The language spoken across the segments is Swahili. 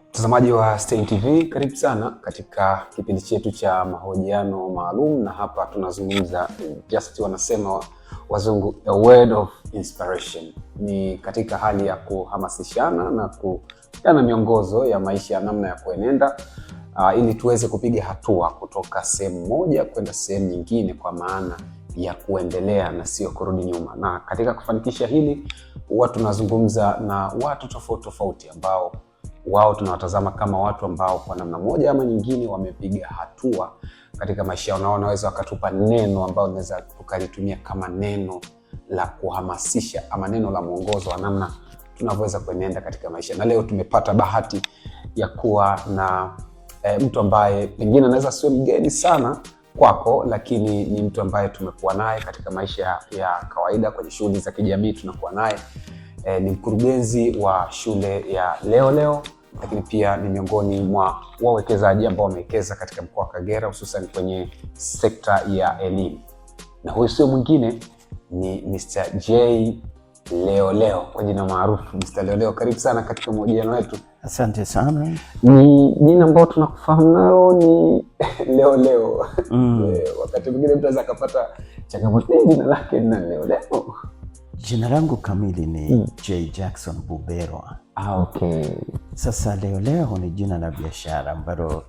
Mtazamaji wa Stein TV, karibu sana katika kipindi chetu cha mahojiano maalum, na hapa tunazungumza just wanasema wazungu a word of inspiration. Ni katika hali ya kuhamasishana na kupeana miongozo ya maisha ya namna ya kuenenda ili tuweze kupiga hatua kutoka sehemu moja kwenda sehemu nyingine, kwa maana ya kuendelea na sio kurudi nyuma. Na katika kufanikisha hili huwa tunazungumza na watu tofauti tofauti ambao wao tunawatazama kama watu ambao kwa namna moja ama nyingine wamepiga hatua katika maisha yao, na wanaweza wakatupa neno ambao tunaweza tukalitumia kama neno la kuhamasisha ama neno la mwongozo wa namna tunavyoweza kuenenda katika maisha. Na leo tumepata bahati ya kuwa na mtu ambaye pengine anaweza siwe mgeni sana kwako, lakini ni mtu ambaye tumekuwa naye katika maisha ya kawaida kwenye shughuli za kijamii. Tunakuwa naye ni mkurugenzi wa shule ya Leo, lakini pia ni miongoni mwa wawekezaji ambao wamewekeza katika mkoa wa Kagera, hususan kwenye sekta ya elimu. Na huyu sio mwingine ni Mr. J Leo kwa jina maarufu Mr. Leo. Karibu sana katika mahojiano yetu. Asante sana. Ni jina ambalo tunakufahamu nalo ni Leo. Wakati mwingine mtu anaweza akapata changamoto, jina lake ni Leo. Jina langu kamili ni J Jackson Buberwa. Okay. Sasa Leo ni jina la biashara ambalo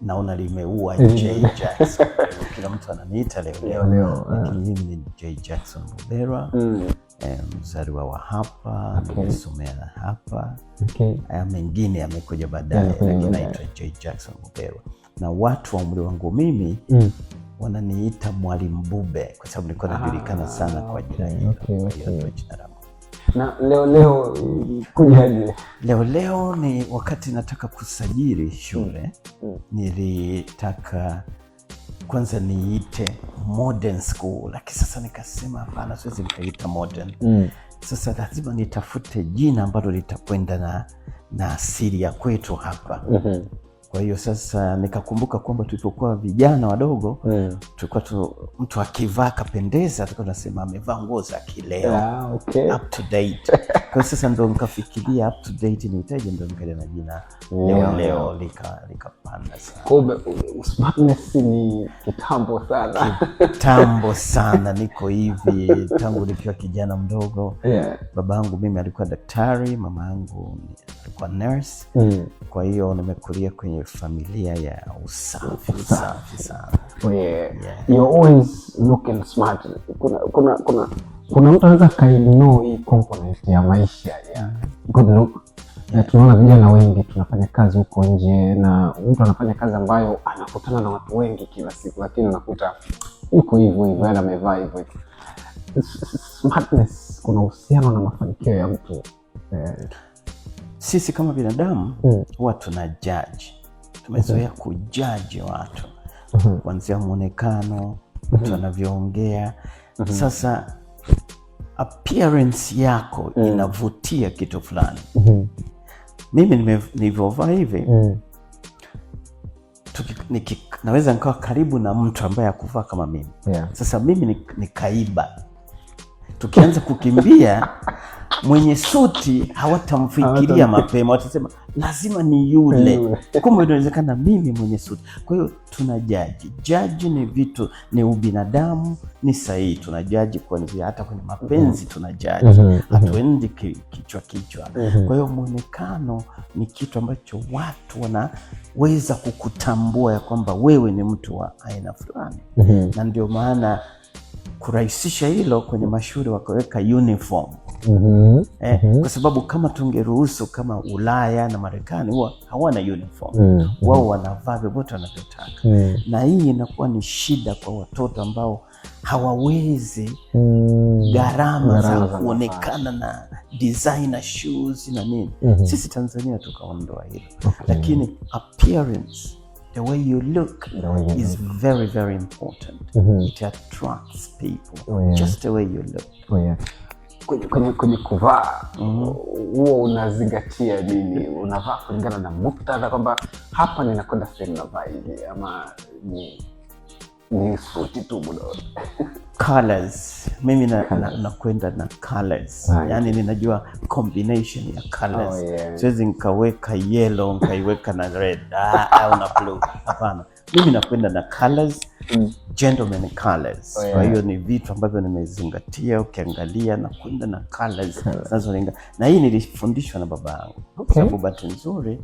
naona limeua J Jackson. Kila mtu ananiita Leo. Lakini mimi ni J Jackson Buberwa. Mzaliwa wa hapa, nimesomea hapa. Mengine yamekuja baadaye, lakini naitwa J Jackson Buberwa. Na watu wa umri wangu mimi wananiita Mwalimu Bube kwa sababu nilikuwa najulikana sana kwa jina hilo. Jina langu. Na Leo kujaje? Leo ni wakati nataka kusajili shule. Nilitaka kwanza niite modern school, lakini sasa nikasema hapana, siwezi nikaita modern. Sasa lazima nitafute jina ambalo litakwenda na asili ya kwetu hapa. Kwa hiyo sasa nikakumbuka kwamba tulipokuwa vijana wadogo tulikuwa mtu akivaa kapendeza tulikuwa tunasema amevaa nguo za kileo. Up to date. Kwa sasa ndo nikafikiria up to date nitaje, ndo nikaja na jina Leo likapanda sana. Kumbe smartness ni kitambo sana niko hivi tangu nikiwa kijana mdogo. Babangu mimi alikuwa daktari, mama yangu alikuwa nurse. Kwa hiyo nimekulia kwenye familia ya usafi sana. You're always looking smart. Kuna mtu anaweza kaignore hii component ya maisha ya good look. Tunaona vijana wengi tunafanya kazi huko nje, na mtu anafanya kazi ambayo anakutana na watu wengi kila siku, lakini unakuta yuko hivyo yeye amevaa hivyo. Smartness kuna uhusiano na mafanikio ya mtu. Sisi kama binadamu huwa tuna judge. Tumezoea kujudge watu kuanzia muonekano, mtu anavyoongea. Sasa appearance yako inavutia kitu fulani. Mimi nilivyovaa hivi naweza nikawa karibu na mtu ambaye hakuvaa kama mimi. Sasa mimi nikaiba. Tukianza kukimbia mwenye suti hawatamfikiria mapema, watasema lazima ni yule. Kumbe inawezekana mimi mwenye suti. Kwa hiyo tunajaji. Jaji ni vitu, ni ubinadamu, ni sahihi. Tunajaji kuanzia hata kwenye mapenzi tunajaji. Hatuendi kichwa. Kwa hiyo muonekano ni kitu ambacho watu wanaweza kukutambua ya kwamba wewe ni mtu wa aina fulani. Na ndio maana kurahisisha hilo kwenye mashule wakaweka uniform. Kwa sababu kama tungeruhusu kama Ulaya na Marekani huwa hawana uniform. Wao wanavaa vyovyote wanavyotaka. Na hii inakuwa ni shida kwa watoto ambao hawawezi gharama za kuonekana na designer shoes na nini. Sisi Tanzania tukaondoa hilo. Lakini appearance, the way you look is very, very important. It attracts people. Just the way you look. Kwenye kuvaa huo unazingatia nini? Unavaa kulingana na muktadha kwamba hapa ninakwenda sehemu na vaa hivi, ama ni suti tu bado? Colors. Mimi nakwenda na colors. Yani ninajua combination ya colors. Siwezi nikaweka yellow nikaiweka na red au na blue. Hapana. Mimi nakwenda na colors, gentleman colors. Kwa hiyo ni vitu ambavyo nimezingatia. Ukiangalia nakwenda na colors zinazolenga. Na hii nilifundishwa na babangu. Sababu bahati nzuri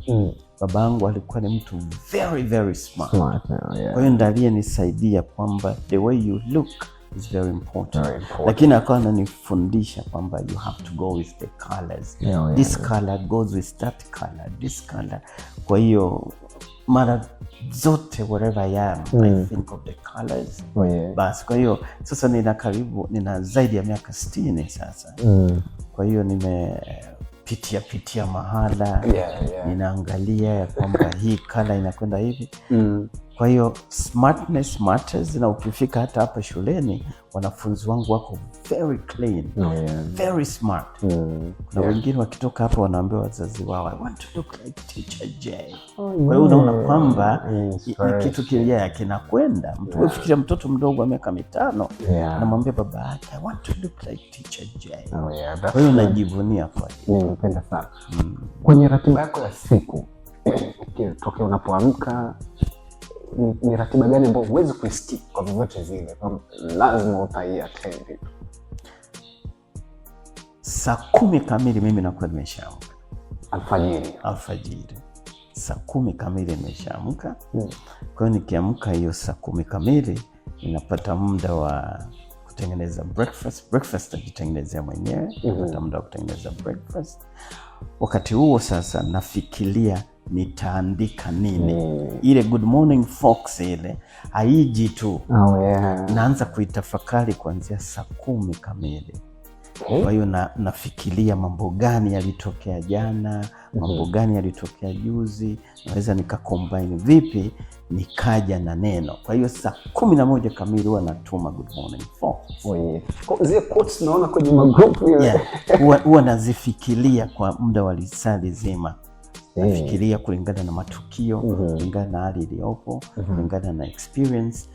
babangu alikuwa ni mtu very very smart. Kwa hiyo ndiye aliyenisaidia kwamba the way you look is very important. Lakini akawa ananifundisha kwamba you have to go with the colors. This color goes with that color. This color. Kwa hiyo mara zote wherever I am, I think of the colors. Bas, kwa hiyo sasa nina zaidi ya miaka 60 sasa. Kwa hiyo nimepitia mahala. Ninaangalia ya kwamba hii color inakwenda hivi. Kwa hiyo smartness matters, na ukifika hata hapa shuleni wanafunzi wangu wako very clean, very smart. Na wengine wakitoka hapa wanaambia wazazi wao, I want to look like Teacher J. Kwa hiyo unaona kwamba ni kitu kile kinakwenda. Mtu ufikiria mtoto mdogo wa miaka 5 anamwambia baba yake, I want to look like Teacher J. Kwa hiyo najivunia kwa hiyo. Napenda sana. Kwenye ratiba yako ya siku, tokea unapoamka, ni ratiba gani ambayo huwezi kuistick kwa vyovyote vile, kwamba lazima utaiattend? Saa 10 kamili mimi nakuwa nimeshaamka. Alfajiri. Saa 10 kamili nimeshaamka. Kwa hiyo nikiamka hiyo saa 10 kamili ninapata muda wa kutengeneza breakfast. Breakfast najitengenezea mwenyewe. Napata muda wa kutengeneza breakfast. Wakati huo sasa nafikiria nitaandika nini. Ile good morning fox ile haiji tu. Naanza kuitafakari kuanzia saa 10 kamili. Kwa hiyo nafikiria mambo gani yalitokea jana, mambo gani yalitokea juzi, naweza nikacombine vipi nikaja na neno. Kwa hiyo saa 11 kamili huwa natuma good morning fox. Zile quotes naona kwenye magroup ile. Huwa nazifikiria kwa muda wa lisali zima. Nafikiria kulingana na matukio, kulingana na hali iliyopo, kulingana na experience.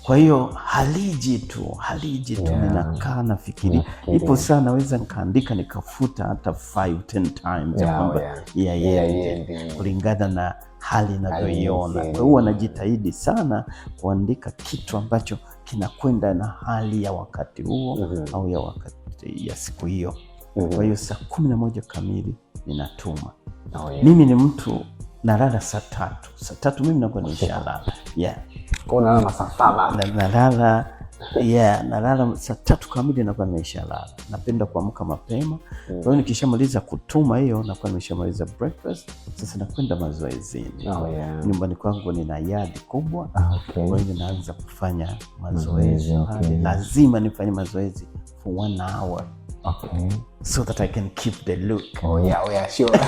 Kwa hiyo haliji tu ninakaa nafikiria. Ipo sana naweza nikaandika nikafuta hata 5-10 times ya kwamba kulingana na hali ninavyoiona. Kwa hiyo najitahidi sana kuandika kitu ambacho kinakwenda na hali ya wakati huo au ya wakati ya siku hiyo. Kwa hiyo saa 11 kamili ninatuma. Mimi ni mtu nalala saa 3. Saa 3 mimi nakuwa nishalala. Kwa unalala saa 7. Nalala saa 3 kamili nakuwa nimeshalala. Napenda kuamka mapema. Kwa hiyo nikishamaliza kutuma hiyo nakuwa nimeshamaliza breakfast. Sasa nakwenda mazoezini. Nyumbani kwangu nina yard kubwa. Kwa hiyo ninaanza kufanya mazoezi. Lazima nifanye mazoezi for 1 hour. So that I can keep the look. Sure.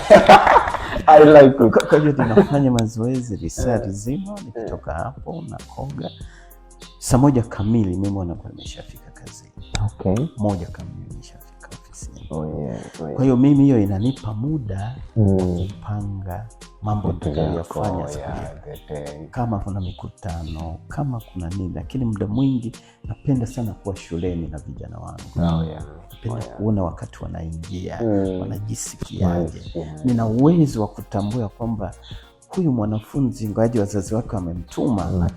I like it. Kwa hiyo tunafanya mazoezi risali zima. Nikitoka hapo nakoga. Saa 1 kamili mimi nakuwa nimeshafika kazini. 1 kamili nimeshafika ofisini. Kwa hiyo mimi hiyo inanipa muda kupanga mambo nitakayofanya siku hiyo. Kama kuna mikutano, kama kuna nini, lakini muda mwingi napenda sana kuwa shuleni na vijana wangu. Napenda kuona wakati wanaingia, wanajisikiaje. Nina uwezo wa kutambua kwamba huyu mwanafunzi ngawaje wazazi wake wamemtuma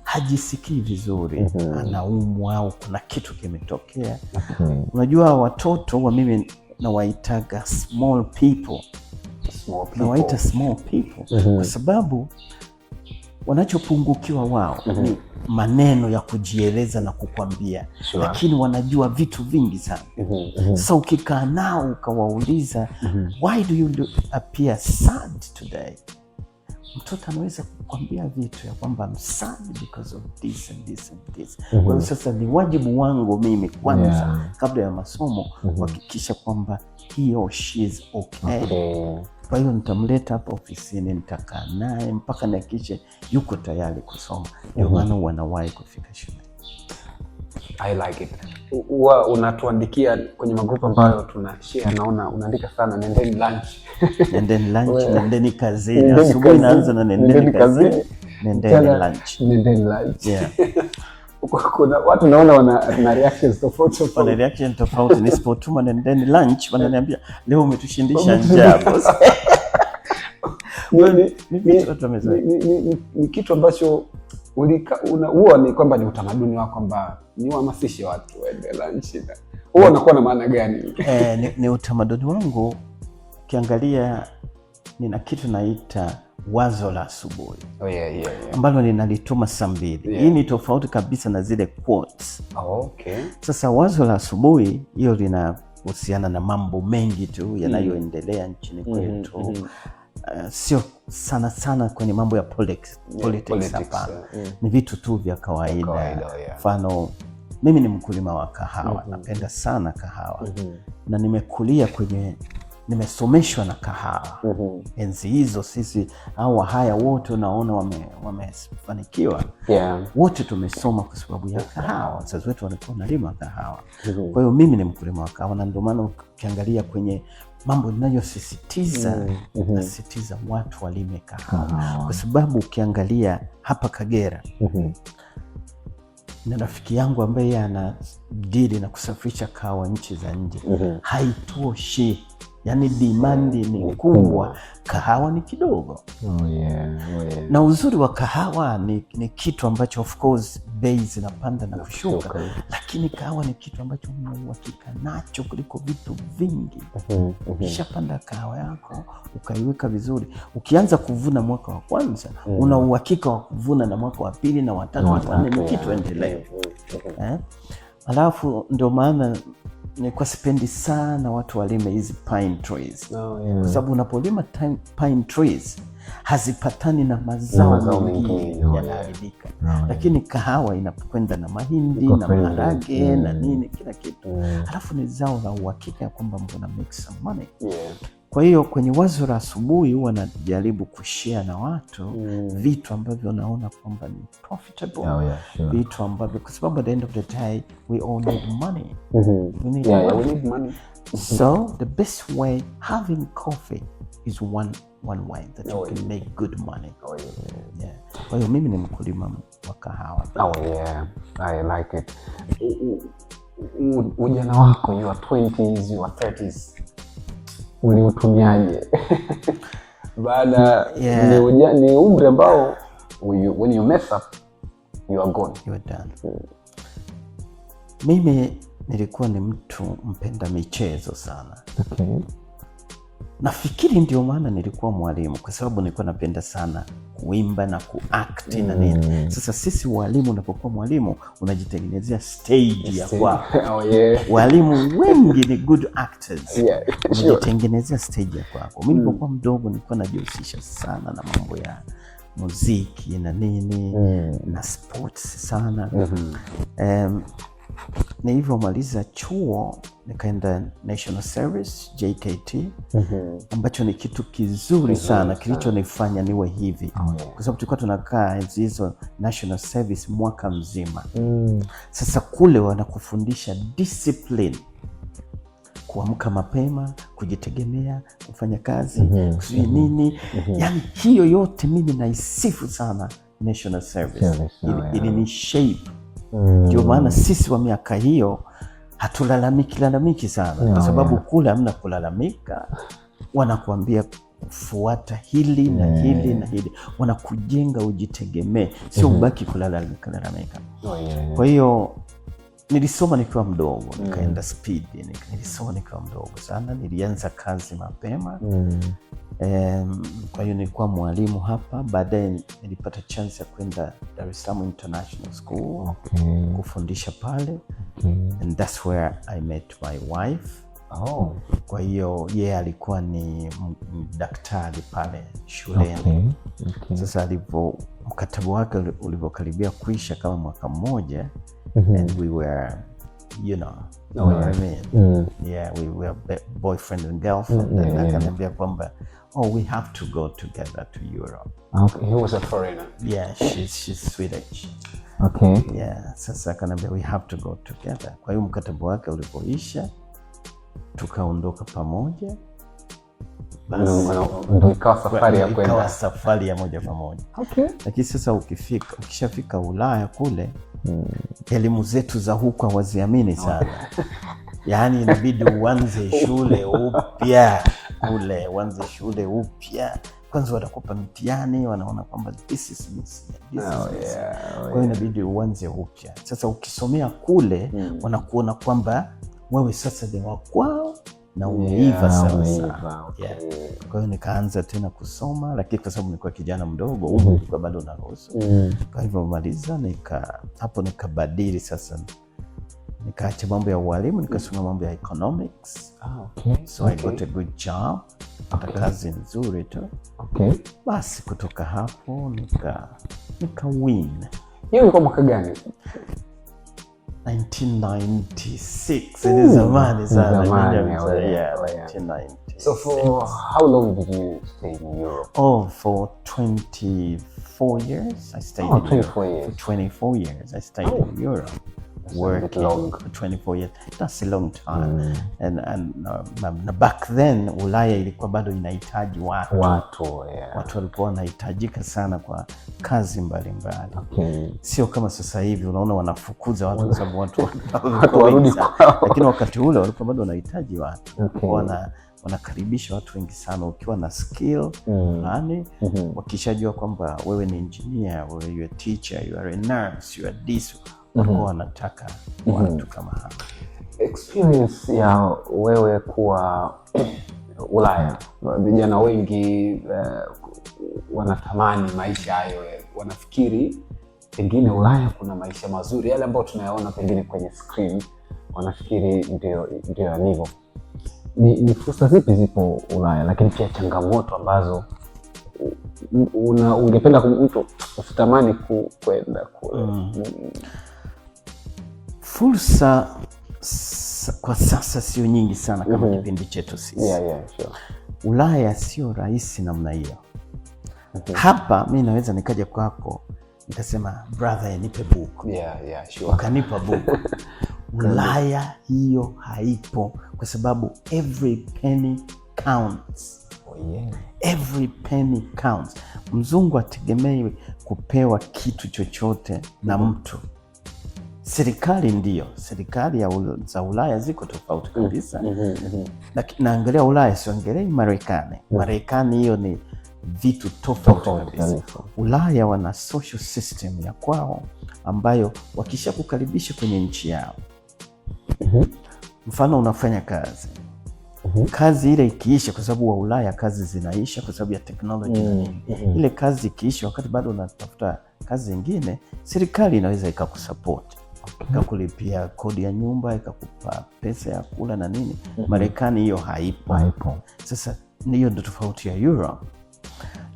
hajisikii vizuri, anaumwa au kuna kitu kimetokea. Unajua watoto wa mimi nawaitaga small people. Nawaita small people kwa sababu wanachopungukiwa wao ni maneno ya kujieleza na kukwambia, lakini wanajua vitu vingi sana. Sasa ukikaa nao ukawauliza, why do you appear sad today? Mtoto anaweza kukwambia vitu ya kwamba I'm sad because of this and this and this. Kwa hiyo sasa ni wajibu wangu mimi kwanza kabla ya masomo kuhakikisha kwamba he or she is okay. Kwa hiyo nitamleta hapa ofisini, nitakaa naye mpaka nihakikishe yuko tayari kusoma. Ndio maana wanawahi kufika shule. I like it. Unatuandikia kwenye magrupu ambayo tunashare, naona unaandika sana nendeni lunch. Nendeni kazini. Asubuhi naanza na nendeni kazini. Nendeni lunch. Nendeni lunch. kuna watu naona wana reactions tofauti. Wana reaction tofauti. Nisipotuma nendeni lunch wananiambia leo umetushindisha njaa boss. Ni kitu ambacho huwa ni kwamba ni utamaduni wako kwamba ni uhamasishe watu waende lunch. Huwa unakuwa na maana gani? Ni utamaduni wangu. Ukiangalia nina kitu naita wazo la asubuhi. Ambalo ninalituma saa 2. Hii ni tofauti kabisa na zile quotes. Sasa wazo la asubuhi hiyo linahusiana na mambo mengi tu yanayoendelea nchini kwetu. Sio sana kwenye mambo ya politics hapa. Ni vitu tu vya kawaida. Mfano, mimi ni mkulima wa kahawa. Napenda sana kahawa. Na nimesomeshwa na kahawa. Enzi hizo sisi au Wahaya wote unaona wamefanikiwa. Wote tumesoma kwa sababu ya kahawa. Wazazi wetu walikuwa wanalima kahawa. Kwa hiyo mimi ni mkulima wa kahawa, na ndio maana ukiangalia kwenye mambo ninayosisitiza, nasisitiza watu walime kahawa. Kwa sababu ukiangalia hapa Kagera, na rafiki yangu ambaye ana dili na kusafirisha kahawa nchi za nje, haitoshi. Yani dimandi ni kubwa, kahawa ni kidogo. Na uzuri wa kahawa ni kitu ambacho of course bei zinapanda na kushuka, lakini kahawa ni kitu ambacho una uhakika nacho kuliko vitu vingi. Ukishapanda kahawa yako ukaiweka vizuri, ukianza kuvuna mwaka wa kwanza, una uhakika wa kuvuna na mwaka wa pili na watatu na wanne, ni kitu endelevu. Alafu ndio maana nilikuwa sipendi sana watu walime hizi pine trees. Kwa sababu unapolima pine trees hazipatani na mazao mengine yanaharibika. Lakini kahawa inapokwenda na mahindi na maharage na nini kila kitu. Alafu ni zao la uhakika ya kwamba mbona make some money. Kwa hiyo kwenye wazo la asubuhi huwa najaribu kushare na watu vitu ambavyo naona kwamba ni profitable. Vitu ambavyo kwa sababu at the end of the day we all need money. We need money. So the best way, having coffee is one way that you can make good money. Kwa hiyo mimi ni mkulima wa kahawa. I like it. Ujana wako, your 20s, your 30s, uliutumiaje? Baada ni umri ambao when you mess up you are gone. You are done. Mimi nilikuwa ni mtu mpenda michezo sana. Nafikiri ndio maana nilikuwa mwalimu, kwa sababu nilikuwa napenda sana kuimba na kuact na nini. Sasa sisi walimu, unapokuwa mwalimu unajitengenezea stage ya kwako. Walimu wengi ni good actors. Unajitengenezea stage ya kwako. Mimi nilipokuwa mdogo nilikuwa najihusisha sana na mambo ya muziki na nini na sports sana. Nilivyomaliza chuo nikaenda National Service JKT, ambacho ni kitu kizuri sana kilichonifanya niwe hivi. Kwa sababu tulikuwa tunakaa hizo National Service mwaka mzima. Sasa kule wanakufundisha discipline, kuamka mapema, kujitegemea, kufanya kazi, kusudi nini. Yani hiyo yote mimi naisifu sana National Service. Ili ni shape. Ndio maana sisi wa miaka hiyo hatulalamiki sana. Kwa sababu kule hamna kulalamika. Wanakuambia fuata hili na hili na hili. Wanakujenga ujitegemee, sio ubaki kulalamika. Kwa hiyo nilisoma nikiwa mdogo, nikaenda speed. Nilisoma nikiwa mdogo sana, nilianza kazi mapema. Kwa hiyo nilikuwa mwalimu hapa. Baadaye nilipata chance ya kwenda Dar es Salaam International School kufundisha pale. And that's where I met my wife. Kwa hiyo yeye alikuwa ni daktari pale shuleni. Sasa mkataba wake ulivyokaribia kuisha kama mwaka mmoja, and we were, you know what I mean? We were boyfriend and girlfriend. And akaniambia kwamba we have to go together to Europe. He was a foreigner. She's Swedish. Sasa akaniambia we have to go together. Kwa hiyo mkataba wake ulipoisha tukaondoka pamoja. Ndio ikawa safari ya kwenda. Ikawa safari ya moja kwa moja. Lakini sasa ukishafika Ulaya kule, Elimu zetu za huko hawaziamini sana. Yaani inabidi uanze shule upya kule, uanze shule upya. Kwanza watakupa mtihani, wanaona kwamba this is missing. Kwa hiyo inabidi uanze upya. Sasa ukisomea kule, wanakuona kwamba wewe sasa ni wa kwao na umeiva sana. Kwa hiyo nikaanza tena kusoma, lakini kwa sababu nilikuwa kijana mdogo, umri ulikuwa bado unaruhusu. Kwa hivyo maliza hapo nikabadili sasa. Nikaacha mambo ya ualimu, nikasoma mambo ya economics. So I got a good job. Kazi nzuri tu. Basi kutoka hapo nika win. Hiyo ilikuwa mwaka gani? 1996. Ni zamani sana. 1996. So for how long did you stay in Europe? For 24 years I stayed in 24 years. For 24 years I stayed in Europe. Working for 24 years. That's a long time. And back then Ulaya ilikuwa bado inahitaji watu walikuwa wanahitajika sana kwa kazi mbalimbali. Sio kama sasa hivi unaona wanafukuza watu kwa sababu watu warudi kwao. Lakini wakati ule walikuwa bado wanahitaji watu. Wanakaribisha watu wengi sana ukiwa na skill fulani. Wakishajua kwamba wewe ni engineer, wewe you are a teacher, you are a nurse, you are this, walikuwa wanataka watu kama hao. Experience ya wewe kuwa Ulaya, vijana wengi wanatamani maisha hayo, wanafikiri pengine Ulaya kuna maisha mazuri yale ambayo tunayaona pengine kwenye screen, wanafikiri ndio yalivyo. Ni fursa zipi zipo Ulaya, lakini pia changamoto ambazo ungependa mtu usitamani kwenda kule? Fursa kwa sasa sio nyingi sana kama kipindi chetu sisi. Sure. Ulaya sio rahisi namna hiyo. Hapa mimi naweza nikaja kwako nikasema brother nipe buku. Sure. Wakanipa buku. Ulaya hiyo haipo kwa sababu every penny counts. Every penny counts. Mzungu ategemei kupewa kitu chochote na mtu. Serikali ndio, serikali za Ulaya ziko tofauti kabisa. Lakini naangalia Ulaya, siongelei Marekani. Marekani hiyo ni vitu tofauti kabisa. Ulaya wana social system ya kwao ambayo wakisha kukaribisha kwenye nchi yao. Mfano unafanya kazi. Kazi ile ikiisha, kwa sababu wa Ulaya kazi zinaisha kwa sababu ya technology na nini. Ile kazi ikiisha, wakati bado unatafuta kazi nyingine, serikali inaweza ikakusupport. Ikakulipia kodi ya nyumba, ikakupa pesa ya kula na nini. Marekani hiyo haipo. Sasa hiyo ndio tofauti ya Europe.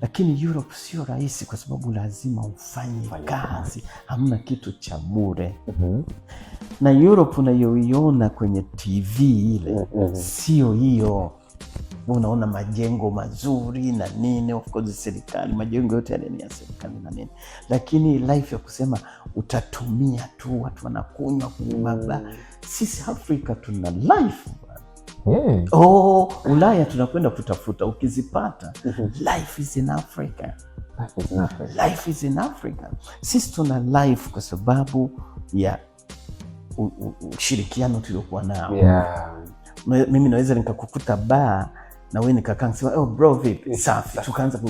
Lakini Europe sio rahisi kwa sababu lazima ufanye kazi. Hamna kitu cha bure. Na Europe unayoiona kwenye TV ile sio hiyo. Unaona majengo mazuri na nini, of course serikali, majengo yote yale ni ya serikali na nini. Lakini life ya kusema utatumia tu, watu wanakunywa kubaba. Sisi Afrika tuna life. Ulaya tunakwenda kutafuta, ukizipata. Life is in Africa. Life is in Africa. Sisi tuna life kwa sababu ya ushirikiano tuliokuwa nao. Mimi naweza nikakukuta bar na wewe nikakaa nisema bro vipi safi, tukaanza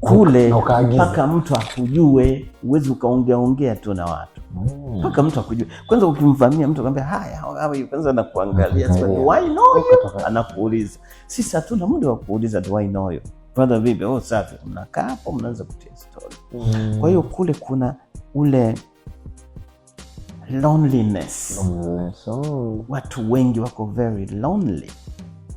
kule mpaka mtu akujue. Uwezi ukaongea tu na watu mpaka mtu akujue. Kwanza ukimvamia mtu akwambia haya kwanza anakuangalia sasa, do I know you, anakuuliza. Sisi hatuna muda wa kuuliza do I know you, brother vipi, safi. Mnakaa hapo mnaanza kutia story. Kwa hiyo kule kuna ule loneliness. Watu wengi wako very lonely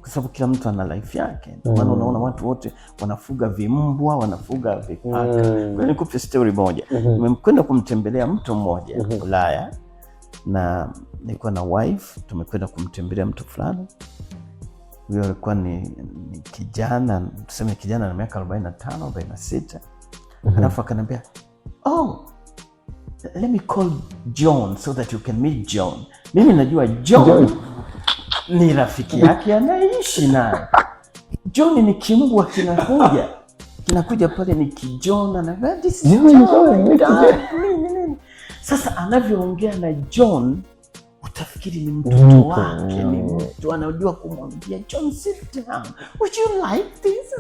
kwa sababu kila mtu ana life yake. Ndio maana unaona watu wote wanafuga vimbwa, wanafuga vipaka. Kwa nikupe story moja. Nimekwenda kumtembelea mtu mmoja Ulaya na nilikuwa na wife, tumekwenda kumtembelea mtu fulani. Huyo alikuwa ni kijana, tuseme kijana na miaka 45, 46. Alafu akaniambia, let me call John so that you can meet John. Mimi najua John ni rafiki yake anaishi naye. John ni kimbwa kinakuja pale, ni kijona na this is John. Sasa anavyoongea na John utafikiri ni mtoto wake, ni mtu anajua kumwambia John, sit down, would you like this?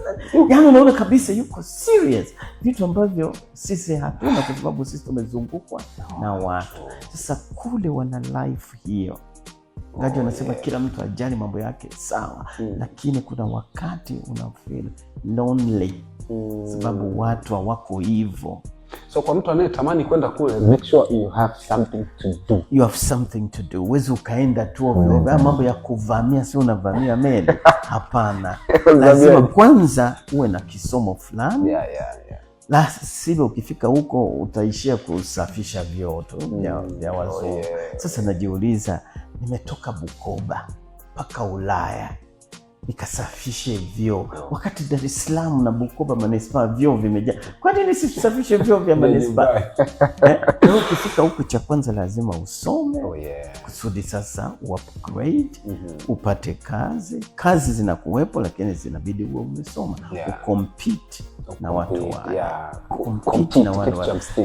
Yani unaona kabisa yuko serious, vitu ambavyo sisi hatuna kwa sababu sisi tumezungukwa na watu. Sasa kule wana life hiyo, ngaji wanasema kila mtu ajali mambo yake sawa, lakini kuna wakati una feel lonely sababu watu hawako hivyo. So kwa mtu anayetamani kwenda kule, make sure you have something to do. You have something to do. Uwezi ukaenda tu mambo ya kuvamia, si unavamia meli. Hapana. Lazima kwanza uwe na kisomo fulani. La sivyo ukifika huko utaishia kusafisha vyoo tu vya wazungu. Sasa najiuliza, nimetoka Bukoba mpaka Ulaya nikasafishe vyoo, wakati Dar es Salaam na Bukoba manispaa vyoo vimejaa. Kwa nini sisafishe vyoo vya manispaa? Ukifika huko cha kwanza lazima usome kusudi sasa upgrade, upate kazi zinakuwepo, lakini zinabidi uwe umesoma, ucompete na watu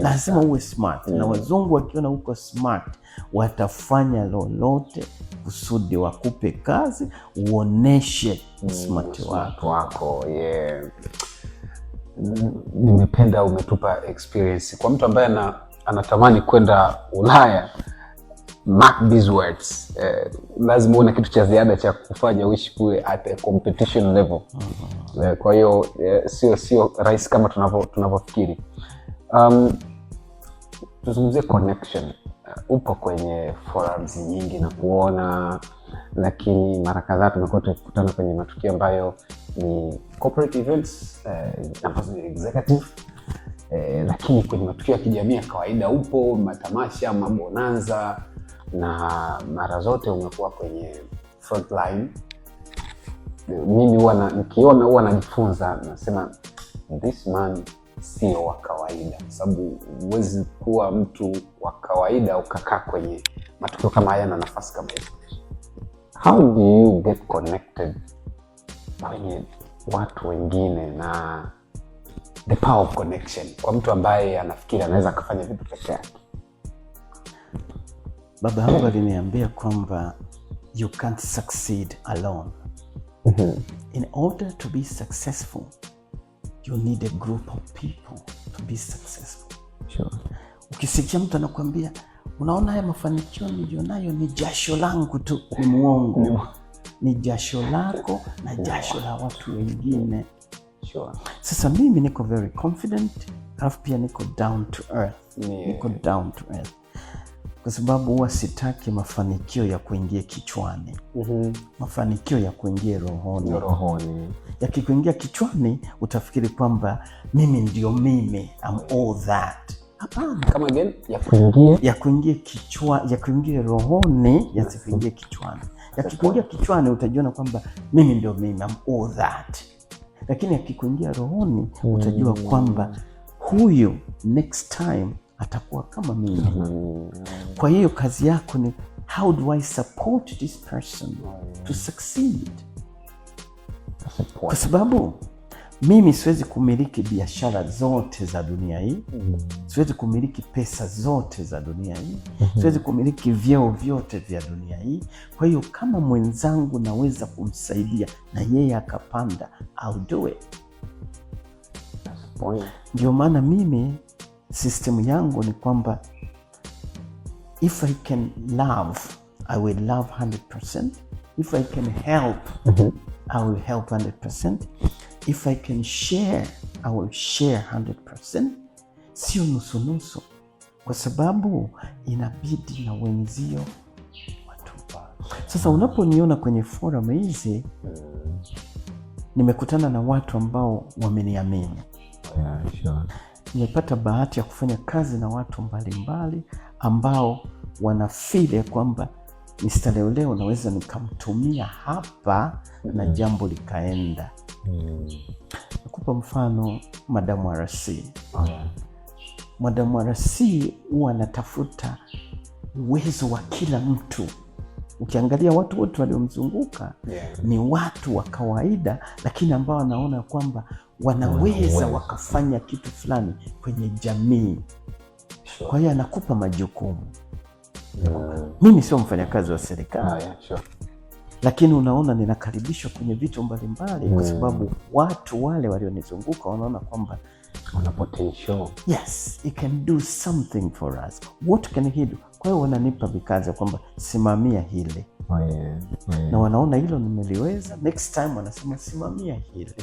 lazima uwe smart. Na wazungu wakiona uko smart watafanya lolote kusudi wakupe kazi, uoneshe smart wako. Nimependa umetupa experience. Kwa mtu ambaye anatamani kwenda Ulaya, mark these words. Lazima uone kitu cha ziada cha kufanya uishi kule at a competition level. Kwa hiyo sio rahisi kama tunavyofikiri. Tuzungumzie connection. Upo kwenye forums nyingi na kuona, lakini mara kadhaa tumekuwa tukikutana kwenye matukio ambayo ni corporate events, ambazo ni executive, lakini kwenye matukio ya kijamii ya kawaida upo, matamasha, mabonanza, na mara zote umekuwa kwenye front line. Mimi nikiona huwa najifunza, nasema this man sio wa kawaida, sababu huwezi kuwa mtu wa kawaida ukakaa kwenye matukio kama haya na nafasi kama hiyo. How do you get connected kwenye watu wengine na the power of connection kwa mtu ambaye anafikiri anaweza kufanya vitu peke yake? Baba yangu aliniambia kwamba you can't succeed alone. In order to be successful, you need a group of people to be successful. Sure. Ukisikia mtu anakuambia, unaona haya mafanikio nilionayo ni jasho langu tu, ni muongo. Ni jasho lako na jasho la watu wengine. Sure. Sasa mimi niko very confident, alafu pia niko down to earth. Niko down to earth. Kwa sababu huwa sitaki mafanikio ya kuingia kichwani. Mafanikio ya kuingia rohoni. Yakikuingia kichwani utafikiri kwamba mimi ndio mimi, I'm all that. Hapana. Kama again, ya kuingia rohoni, yasikuingie kichwani. Yakikuingia kichwani utajiona kwamba mimi ndio mimi, I'm all that. Lakini yakikuingia rohoni utajua kwamba huyu next time atakuwa kama mimi. Kwa hiyo kazi yako ni how do I support this person to succeed? Kwa sababu mimi siwezi kumiliki biashara zote za dunia hii. Siwezi kumiliki pesa zote za dunia hii. Siwezi kumiliki vyeo vyote vya dunia hii. Kwa hiyo kama mwenzangu naweza kumsaidia na yeye akapanda, I'll do it. Ndio maana mimi system yangu ni kwamba if I can love, I will love 100%. If I can help, I will help 100%. If I can share, I will share 100%. Sio nusu. Kwa sababu inabidi na wenzio watupa. Sasa unaponiona kwenye forum hizi, nimekutana na watu ambao wameniamini. Sure. Nimepata bahati ya kufanya kazi na watu mbalimbali ambao wanafeel kwamba Mr. Leo naweza nikamtumia hapa na jambo likaenda. Nakupa mfano Madamu RC. Madamu RC huwa anatafuta uwezo wa kila mtu. Ukiangalia watu wote waliomzunguka ni watu wa kawaida, lakini ambao wanaona kwamba wanaweza wakafanya kitu fulani kwenye jamii. Kwa hiyo anakupa majukumu. Mimi sio mfanyakazi wa serikali. Lakini unaona ninakaribishwa kwenye vitu mbalimbali kwa sababu watu wale walionizunguka wanaona kwamba una potential. Yes, he can do something for us. What can he do? Kwa hiyo wananipa vikazi kwamba simamia hili. Na wanaona hilo nimeliweza, next time wanasema simamia hili.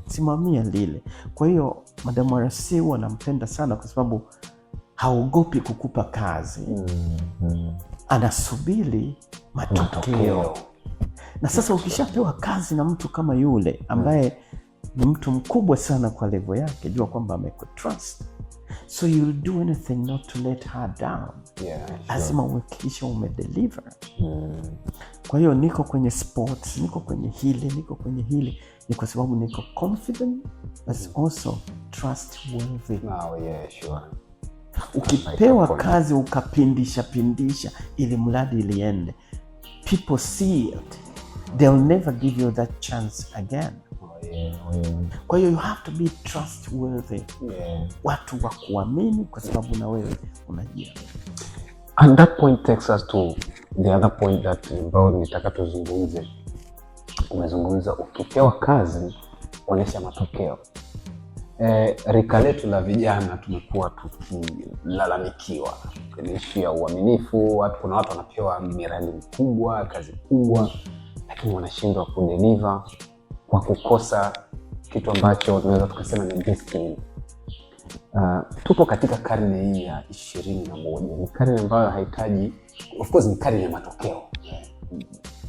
Simamia lile. Kwa hiyo Madam RC wanampenda sana kwa sababu haogopi kukupa kazi. Anasubiri matokeo. Na sasa ukishapewa kazi na mtu kama yule ambaye ni mtu mkubwa sana kwa level yake, jua kwamba amekutrust. So you'll do anything not to let her down. Lazima uhakikishe umedeliver. Kwa hiyo niko kwenye sports, niko kwenye hili, ni kwa sababu niko confident but also trustworthy. Ukipewa kazi ukapindisha ili mradi iliende, people see it, they'll never give you that chance again. Kwa hiyo you have to be trustworthy. Watu wa kuamini kwa sababu na wewe unajua. And that point takes us to the other point that ambao nitaka tuzungumze. Umezungumza ukipewa kazi onyesha matokeo. Rika letu la vijana tumekuwa tukilalamikiwa kwenye issue ya uaminifu. Kuna watu wanapewa miradi mikubwa, kazi kubwa, lakini wanashindwa kudeliver kwa kukosa kitu ambacho tunaweza tukasema ni discipline. Tupo katika karne hii ya 21. Ni karne ambayo haitaji, of course ni karne ya matokeo.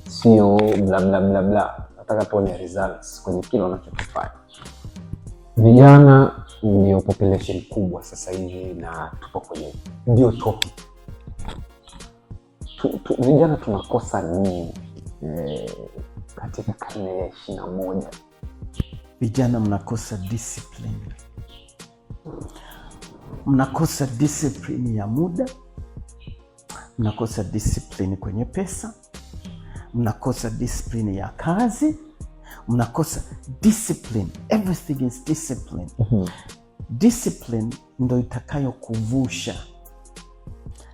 Sio bla bla bla bla. Nataka tuone results kwenye kile unachofanya. Vijana ndio population kubwa sasa hivi na tupo kwenye ndio topic. Vijana tunakosa nini katika karne ya 21? Vijana mnakosa discipline. Mnakosa discipline ya muda. Mnakosa discipline kwenye pesa. Mnakosa discipline ya kazi. Mnakosa discipline. Everything is discipline. Discipline ndio itakayo kuvusha.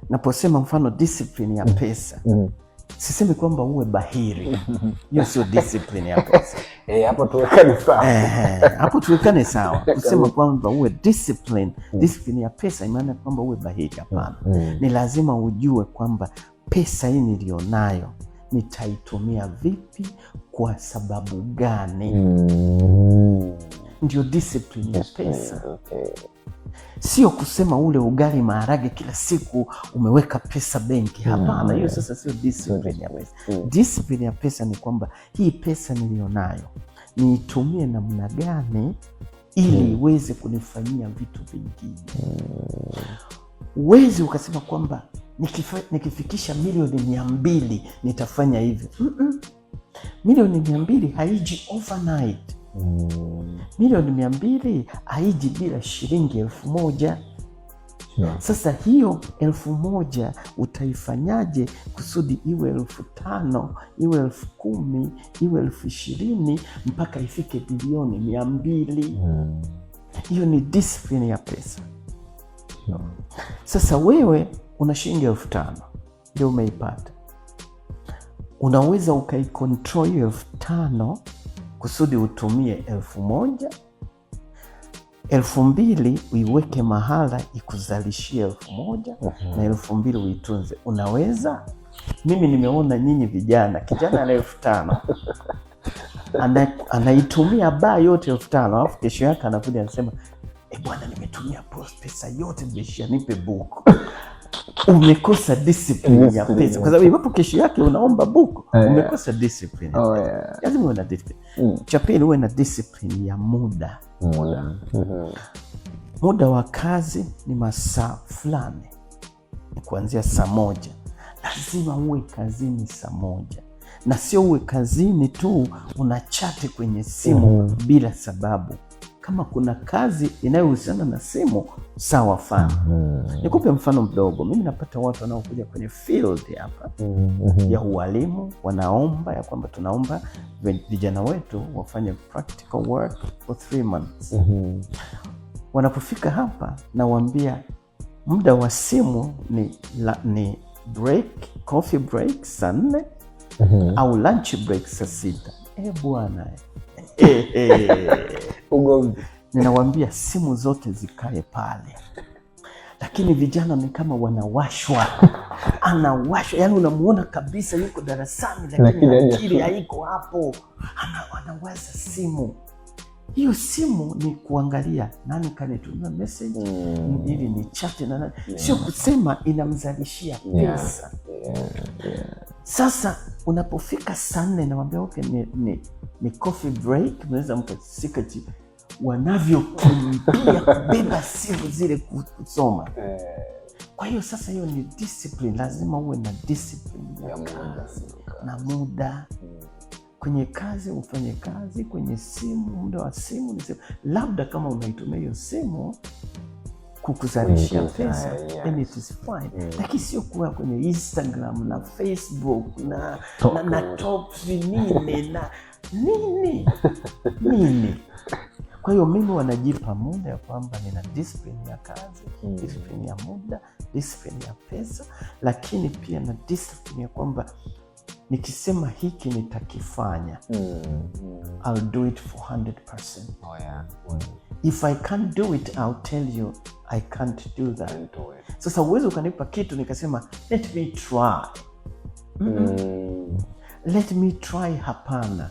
Naposema mfano discipline ya pesa, sisemi kwamba uwe bahiri. Hiyo sio discipline ya pesa. Hapo tuwekane sawa. Hapo tuwekane sawa. Kusema kwamba uwe discipline ya pesa maana kwamba uwe bahiri, hapana. Ni lazima ujue kwamba pesa hii nilionayo nitaitumia vipi, kwa sababu gani. Ndio discipline ya pesa. Sio kusema ule ugali maharage kila siku umeweka pesa benki, hapana. Hiyo sasa sio discipline ya pesa. Discipline ya pesa ni kwamba hii pesa nilionayo niitumie namna gani ili iweze kunifanyia vitu vingine. Uwezi ukasema kwamba nikifikisha milioni 200 nitafanya hivyo. Milioni 200 haiji overnight. Milioni 200 haiji bila shilingi 1000. Sasa hiyo 1000 utaifanyaje kusudi iwe 5000, iwe 10,000, iwe 20,000 mpaka ifike bilioni 200? Hiyo ni discipline ya pesa. Sasa wewe una shilingi 5000 ndio umeipata. Unaweza ukaicontrol 5000 kusudi utumie 1000, 2000 uiweke mahala ikuzalishie 1000 na 2000 uitunze. Unaweza? Mimi nimeona nyinyi vijana, kijana ana 5000 anaitumia baa yote 5000, alafu kesho yake anakuja anasema bwana nimetumia pesa yote nimeshia, nipe buku. Umekosa discipline ya pesa. Kwa sababu iwapo kesho yake unaomba buku, umekosa discipline. Lazima uwe na discipline. Cha pili, uwe na discipline ya muda. Muda wa kazi ni masaa fulani. Ni kuanzia saa 1. Lazima uwe kazini saa 1. Na sio uwe kazini tu unachati kwenye simu bila sababu. Kama kuna kazi inayohusiana na simu, sawa fanya. Nikupe mfano mdogo. Mimi napata watu wanaokuja kwenye field hapa ya ualimu, wanaomba ya kwamba tunaomba vijana wetu wafanye practical work for 3 months. Wanapofika hapa nawaambia muda wa simu ni break, coffee break saa 4 au lunch break saa 6. Bwana ugomvi. Ninawaambia simu zote zikae pale, lakini vijana ni kama wanawashwa, anawashwa, yani unamuona kabisa yuko darasani lakini akili haiko hapo, anawaza simu. Hiyo simu ni kuangalia nani kanitumia message, ili ni chat na nani, sio kusema inamzalishia pesa. Sasa unapofika saa 4 namwambia okay, ni coffee break, mnaweza mkasika wanavyokimbia kubeba simu zile kusoma. Kwa hiyo sasa hiyo ni discipline, lazima uwe na discipline ya kazi na muda. Kwenye kazi ufanye kazi, kwenye simu muda wa simu ni simu. Labda kama unaitumia hiyo simu kukuzalishia pesa, and it is fine. Lakini sio kuwa kwenye Instagram na Facebook na top nini na nini. Kwa hiyo mimi wanajipa muda ya kwamba nina discipline ya kazi, discipline ya muda, discipline ya pesa, lakini pia na discipline ya kwamba nikisema hiki nitakifanya, I'll do it for 100%. If I can't do it, I'll tell you I can't do that. Sasa uwezo ukanipa kitu nikasema let me try. Let me try, hapana.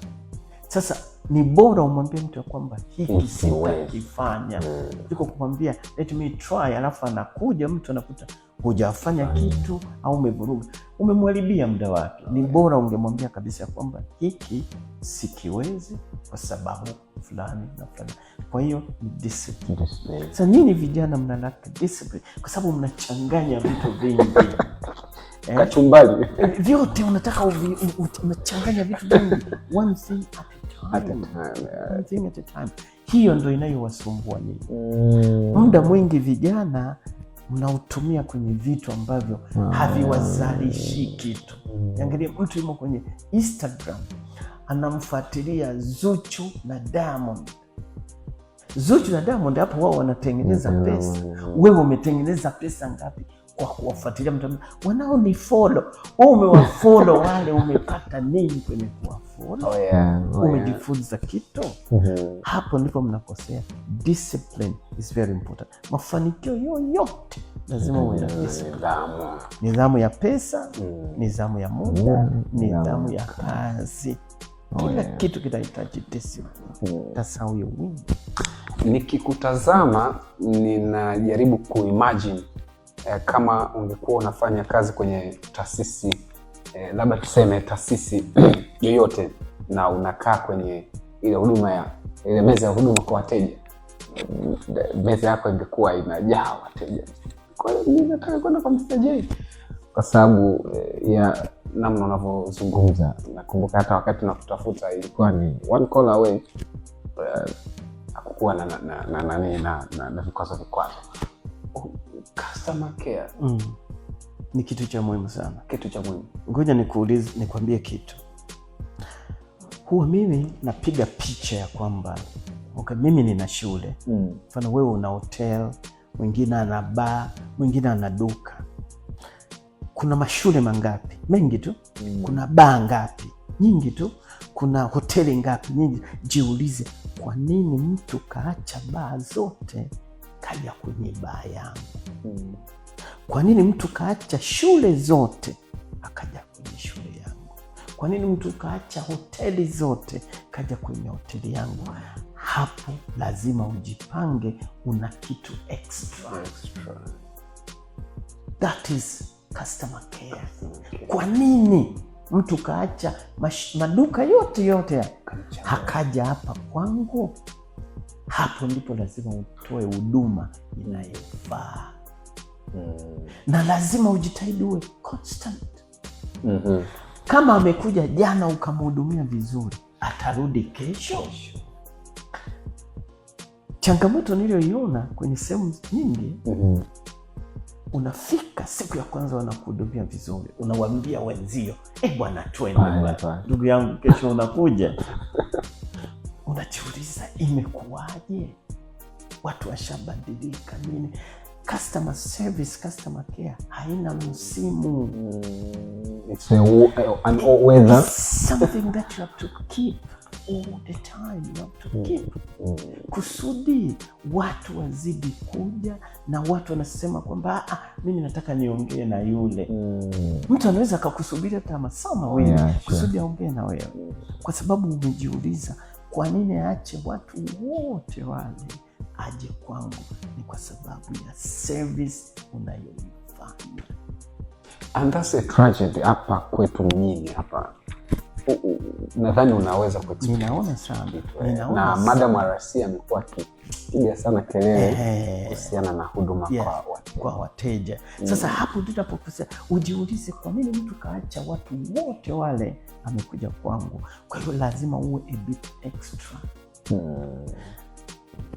Sasa ni bora umwambie mtu kwamba hiki sitakifanya. Iko kumwambia let me try, alafu anakuja mtu anakuta hujafanya kitu au umevuruga, umemharibia muda wake. Ni bora ungemwambia kabisa kwamba hiki sikiwezi kwa sababu fulani na fulani. Kwa hiyo ni discipline. Sasa nini vijana mnalaka discipline? Kwa sababu mnachanganya vitu vingi. Kachumbali. Vyote unataka unachanganya vitu vingi. One thing at a time. One thing at a time. Hiyo ndio inayowasumbua nyinyi. Muda mwingi vijana mnautumia kwenye vitu ambavyo haviwazalishi kitu. Angalia mtu yumo kwenye Instagram anamfuatilia Zuchu na Diamond. Zuchu na Diamond hapo wao wanatengeneza pesa. Wewe umetengeneza pesa ngapi kwa kuwafuatilia mtu? Wanao ni follow. Wewe umewafollow wale, umepata nini kwenye kuwafollow? Umejifunza kitu? Hapo ndipo mnakosea. Discipline is very important. Mafanikio yoyote lazima uwe na discipline. Nidhamu ya pesa, nidhamu ya muda, nidhamu ya kazi. Kila kitu kinahitaji discipline. That's how you win. Nikikutazama ninajaribu kuimagine kama ungekuwa unafanya kazi kwenye taasisi, labda tuseme taasisi yoyote, na unakaa kwenye ile huduma ya ile meza ya huduma kwa wateja. Meza yako ingekuwa inajaa wateja. Kwa hiyo ninataka kwenda kwa Mr. J kwa sababu ya namna unavyozungumza. Nakumbuka hata wakati nakutafuta ilikuwa ni one call away, hakukuwa na vikwazo. Customer care ni kitu cha muhimu sana. Kitu cha muhimu. Ngoja nikwambie kitu. Huwa mimi napiga picha ya kwamba mimi nina shule. Mfano wewe una hotel, mwingine ana bar, mwingine ana duka. Kuna mashule mangapi? Mengi tu. Kuna bar ngapi? Nyingi tu. Kuna hoteli ngapi? Nyingi. Jiulize, kwa nini mtu kaacha bar zote kaja kwenye bar yangu? Kwa nini mtu kaacha shule zote akaja kwenye shule yangu? Kwa nini mtu kaacha hoteli zote kaja kwenye hoteli yangu? Hapo lazima ujipange, una kitu extra. That is customer care. Kwa nini mtu kaacha maduka yote hakaja hapa kwangu? Hapo ndipo lazima utoe huduma inayofaa. Na lazima ujitahidi uwe constant. Kama amekuja jana ukamhudumia vizuri, atarudi kesho. Changamoto niliyoiona kwenye sehemu nyingi, unafika siku ya kwanza wanakuhudumia vizuri, unawaambia wenzio, bwana twende ndugu yangu, kesho unakuja. Unajiuliza imekuwaje? Watu washabadilika nini? customer service, customer care haina msimu. It's an weather. It's something that you have to keep all the time. You have to keep kusudi watu wazidi kuja, na watu wanasema kwamba mimi nataka niongee na yule. Mtu anaweza akakusubiri hata masaa mawili kusudi aongee na wewe, kwa sababu umejiuliza kwa nini aache watu wote wale aje kwangu? Ni kwa sababu ya service unayoifanya. And that's a tragedy hapa kwetu mjini hapa. Nadhani unaweza kuexplain. Ninaona sana. Na Madam Arasi amekuwa akipiga sana kelele kuhusiana na huduma kwa wateja. Sasa hapo ndipo tunapokosea. Ujiulize kwa nini mtu kaacha watu wote wale amekuja kwangu. Kwa hiyo lazima uwe a bit extra.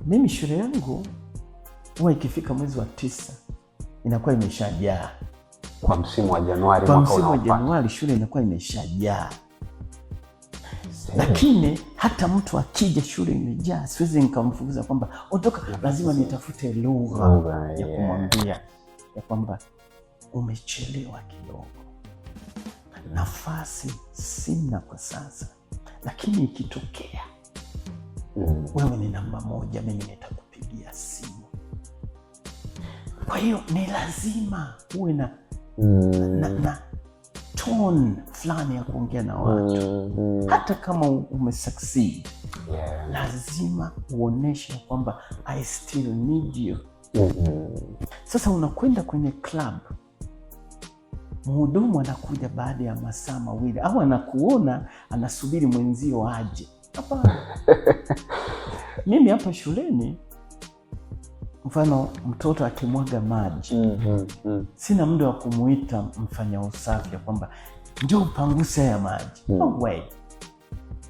Mimi shule yangu huwa ikifika mwezi wa 9 inakuwa imeshajaa. Kwa msimu wa Januari mwaka unaopita. Kwa msimu wa Januari shule inakuwa imeshajaa. Lakini hata mtu akija shule imejaa, siwezi nikamfukuza kwamba ondoka, lazima nitafute lugha ya kumwambia ya kwamba umechelewa kidogo, nafasi sina kwa sasa, lakini ikitokea wewe ni namba 1, mimi nitakupigia simu. Kwa hiyo ni lazima uwe na tone fulani ya kuongea na watu. Hata kama umesucceed, lazima uoneshe kwamba I still need you. Sasa unakwenda kwenye club, mhudumu anakuja baada ya masaa mawili, au anakuona anasubiri mwenzio aje. Hapana. Mimi hapa shuleni, mfano mtoto akimwaga maji, sina muda wa kumuita mfanya usafi kwamba njoo upanguse ya maji. No way.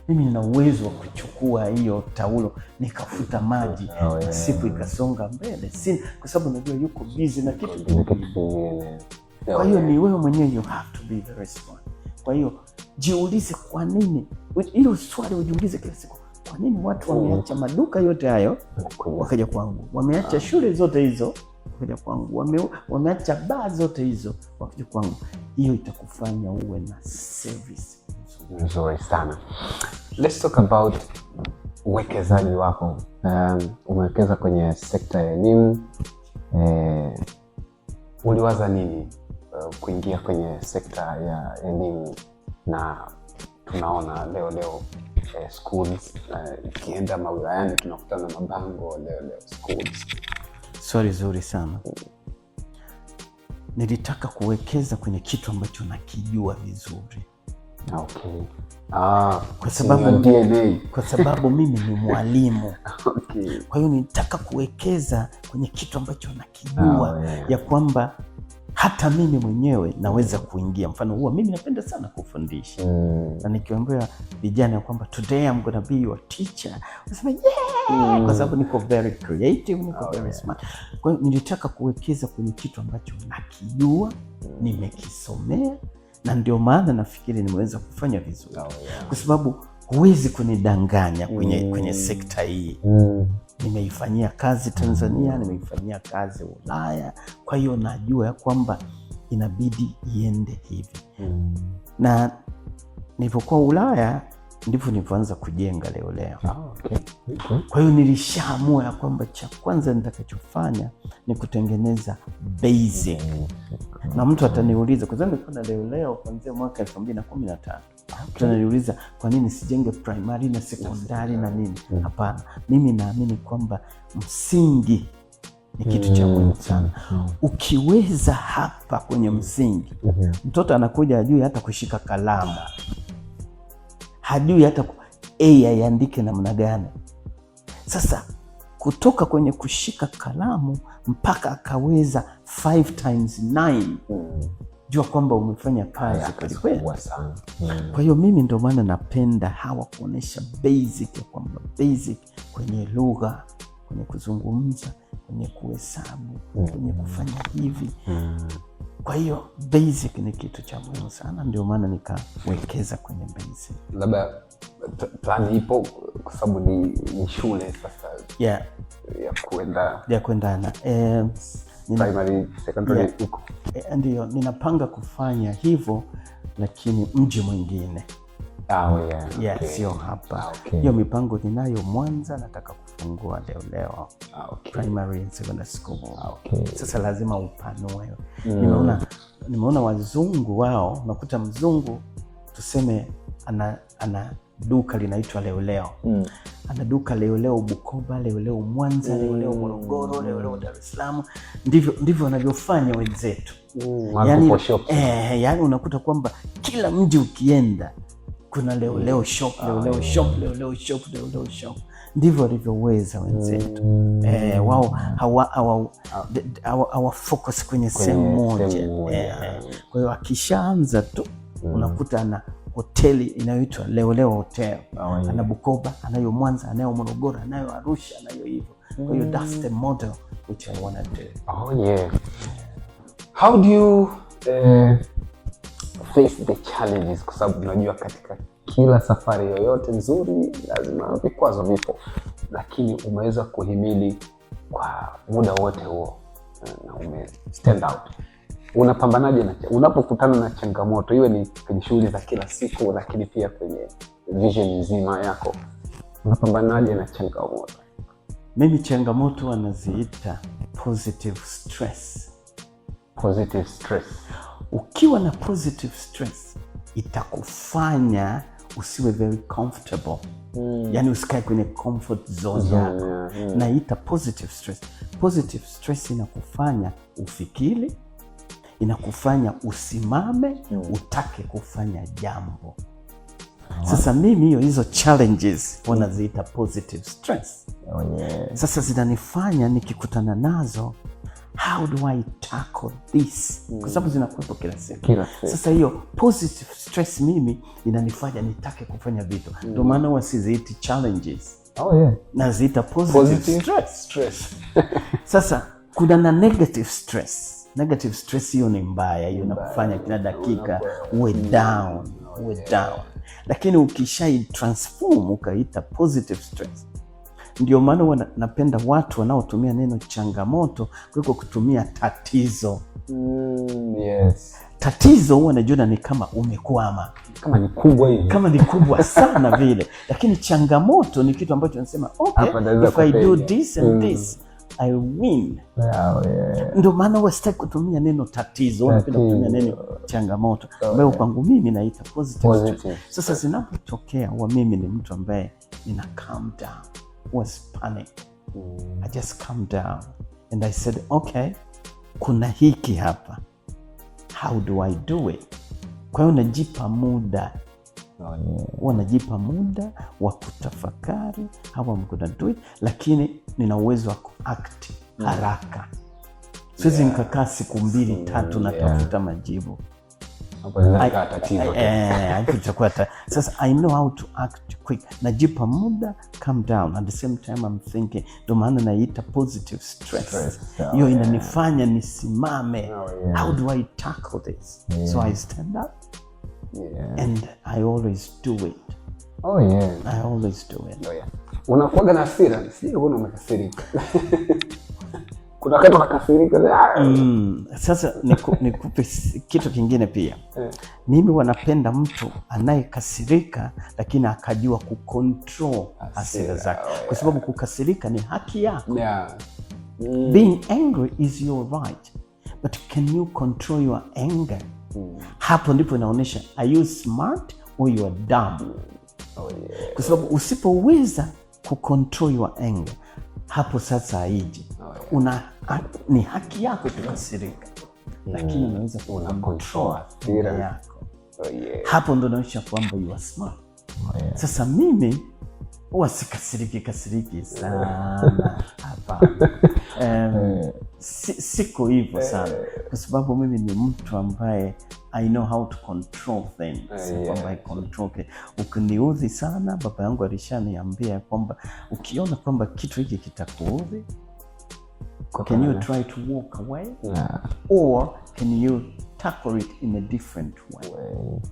Mimi nina uwezo wa kuchukua hiyo taulo nikafuta maji na siku ikasonga mbele. Sina, kwa sababu najua yuko busy na kitu kingine. Kwa hiyo ni wewe mwenyewe, you have to be the response. Kwa hiyo jiulize kwa nini, hilo swali ujiulize kila siku. Kwa nini watu wameacha maduka yote hayo wakaja kwangu? Wameacha shule zote hizo wakaja kwangu. Wameacha baa zote hizo wakaja kwangu. Hiyo itakufanya uwe na service nzuri sana. Let's talk about uwekezaji wako. Umewekeza kwenye sekta ya elimu. Uliwaza nini kuingia kwenye sekta ya elimu? Na tunaona leo schools, kienda mawilayani tunakutana na mabango leo schools. Swali zuri sana. Nilitaka kuwekeza kwenye kitu ambacho nakijua vizuri. Okay. Kwa sababu mimi ni mwalimu. Okay. Kwa hiyo nilitaka kuwekeza kwenye kitu ambacho nakijua, ya kwamba hata mimi mwenyewe naweza kuingia. Mfano huwa mimi napenda sana kufundisha. Na nikiwaambia vijana kwamba today I'm going to be your teacher, nasema kwa sababu niko very creative, niko very smart. Kwa hiyo nilitaka kuwekeza kwenye kitu ambacho nakijua, nimekisomea, na ndio maana nafikiri nimeweza kufanya vizuri. Kwa sababu huwezi kunidanganya kwenye sekta hii. Nimeifanyia kazi Tanzania, nimeifanyia kazi Ulaya. Kwa hiyo najua ya kwamba inabidi iende hivi. Na nilipokuwa Ulaya ndipo nilipoanza kujenga leo. Okay. Kwa hiyo nilishaamua ya kwamba cha kwanza nitakachofanya ni kutengeneza basic. Na mtu ataniuliza, kwa sababu nilikuwa na leo kuanzia mwaka 2015. Tunaniuliza kwa nini sijenge primary na secondary na nini? Hapana. Mimi naamini kwamba msingi ni kitu cha muhimu sana. Ukiweza hapa kwenye msingi, mtoto anakuja hajui hata kushika kalamu. Hajui hata aiandike namna gani. Sasa kutoka kwenye kushika kalamu mpaka akaweza 5 times 9, jua kwamba umefanya kazi kweli sana. Kwa hiyo mimi ndio maana napenda hawa kuonesha basic, ya kwamba basic kwenye lugha, kwenye kuzungumza, kwenye kuhesabu, kwenye kufanya hivi. Kwa hiyo basic ni kitu cha muhimu sana, ndio maana nikawekeza kwenye basic. Labda plan ipo kwa sababu ni shule sasa ya kuendana. primary, secondary huko. Ndio, ninapanga kufanya hivyo lakini mji mwingine. Okay. Sio hapa. Hiyo mipango ninayo Mwanza, nataka kufungua leo. Primary and secondary school. Sasa lazima upanue. Nimeona wazungu wao, unakuta mzungu tuseme ana duka linaitwa leo. Ana duka leo Bukoba, leo Mwanza, leo Morogoro, leo Dar es Salaam. Ndivyo wanavyofanya wenzetu. Yani unakuta kwamba kila mji ukienda kuna leo shop. Ndivyo walivyoweza wenzetu. Wao hawa focus kwenye sehemu moja. Kwa hiyo akishaanza tu unakuta ana hoteli inayoitwa leo hotel. Ana Bukoba, anayo Mwanza, anayo Morogoro, anayo Arusha, anayo hivyo. Kwa hiyo that's the model which I want to do. How do you face the challenges? Kwa sababu unajua katika kila safari yoyote nzuri lazima vikwazo vipo, lakini umeweza kuhimili kwa muda wote huo na ume stand out. Unapambanaje unapokutana na changamoto, iwe ni kwenye shughuli za kila siku lakini pia kwenye vision nzima yako? Unapambanaje na changamoto? Mimi changamoto wanaziita positive stress. Positive stress. Ukiwa na positive stress itakufanya usiwe very comfortable. Yani usikae kwenye comfort zone yako. Naita positive stress. Positive stress inakufanya ufikiri, inakufanya usimame, utake kufanya jambo. Sasa mimi hizo challenges wanaziita positive stress. Sasa zinanifanya nikikutana nazo, how do I tackle this? Kwa sababu zinakuwepo kila siku. Sasa hiyo positive stress mimi inanifanya nitake kufanya vitu. Ndio maana wasiziiti challenges. Naziita positive stress. Sasa kuna na negative stress. Negative stress hiyo ni mbaya, hiyo inakufanya kila dakika uwe down. Lakini ukishai transform ukaita positive stress. Ndio maana napenda watu wanaotumia neno changamoto kuliko kutumia tatizo. Tatizo huwa najiona ni kama umekwama, kama ni kubwa hivi, kama ni kubwa sana vile. Lakini changamoto ni kitu ambacho nasema if I do this and this I win. Ndio maana huwa sitaki kutumia neno tatizo, napenda kutumia neno changamoto ambayo kwangu mimi naita positive stress. Sasa zinapotokea huwa mimi ni mtu ambaye nina calm down. Was panic. I just calmed down and I said, okay, kuna hiki hapa. How do I do it? Kwa hiyo najipa muda. Najipa muda wa kutafakari how I'm gonna do it, lakini nina uwezo wa kuact haraka. Siwezi nikakaa siku 2-3 natafuta majibu. Sasa I know how to act quick. Najipa muda, calm down. At the same time I'm thinking. Ndio maana naita positive stress. Hiyo inanifanya nisimame. How do I tackle this? So I stand up and I always do it. I always do it. Unakuwaga na hasira? Sio wewe umekasirika. Kuna wakati unakasirika. Sasa nikupe kitu kingine pia. Mimi wanapenda mtu anayekasirika lakini akajua kucontrol hasira zake. Kwa sababu kukasirika ni haki yako. Being angry is your right. But can you control your anger? Hapo ndipo inaonyesha are you smart or you are dumb? Kwa sababu usipoweza kucontrol your anger, hapo sasa haiji. Ni haki yako kukasirika, lakini unaweza kucontrol hasira yako. Hapo ndo naonyesha kwamba you are smart. Sasa mimi huwa sikasiriki sana. Hapana. Siko hivyo sana. Kwa sababu mimi ni mtu ambaye I know how to control things. Kwamba I control. Ukiniudhi sana, baba yangu alishaniambia kwamba ukiona kwamba kitu hiki kitakuudhi, can you try to walk away? Or can you tackle it in a different way?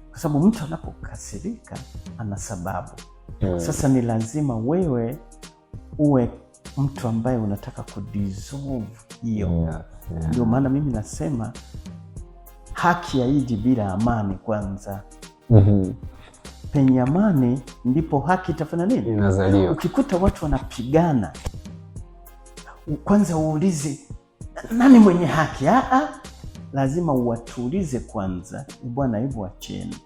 Kwa sababu mtu anapokasirika ana sababu. Sasa ni lazima wewe uwe mtu ambaye unataka kudissolve hiyo. Ndio maana mimi nasema haki haiji bila amani kwanza. Penye amani ndipo haki itafanya nini? Inazaliwa. Ukikuta watu wanapigana, kwanza uulize nani mwenye haki? Lazima uwatulize kwanza, bwana, hebu acheni.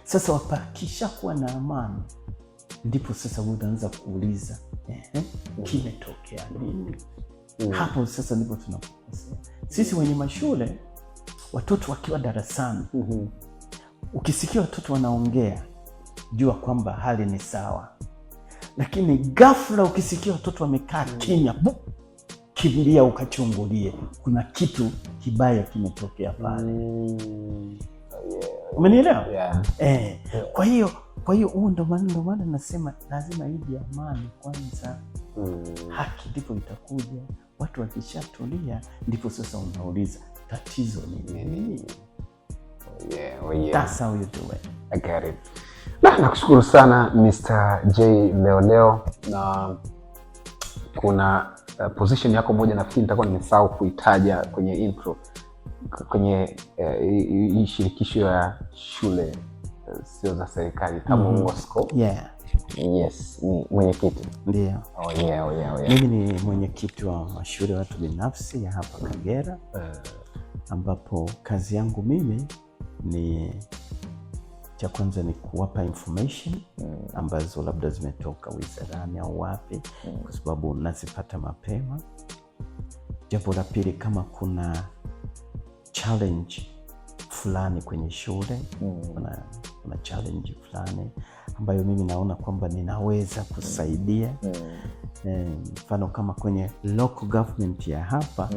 Sasa wapakisha kuwa na amani, ndipo sasa unaanza kuuliza kimetokea nini? Hapo sasa ndipo tunapokosea sisi wenye mashule. Watoto wakiwa darasani, ukisikia watoto wanaongea, jua kwamba hali ni sawa. Lakini ghafla ukisikia watoto wamekaa kimya, kimbilia ukachungulie, kuna kitu kibaya kimetokea pale. Umenielewa? Kwa hiyo huo ndo maana nasema lazima ije amani kwanza. Haki ndipo itakuja. Watu wakishatulia, ndipo sasa unauliza tatizo ni nini? That's how you do it. I get it. Nakushukuru sana Mr. J leo, na kuna position yako moja nafikiri nitakuwa nimesahau kuitaja kwenye intro, kwenye hii shirikisho ya shule sio za serikali kama Moscow. Yes, ni mwenyekiti. Ndio. Mimi ni mwenyekiti wa mashule watu binafsi ya hapa Kagera, ambapo kazi yangu mimi ni cha kwanza ni kuwapa information ambazo labda zimetoka wizarani au wapi, kwa sababu nazipata mapema. Jambo la pili, kama kuna challenge fulani kwenye shule, kuna challenge fulani ambayo mimi naona kwamba ninaweza kusaidia. Mfano kama kwenye local government ya hapa,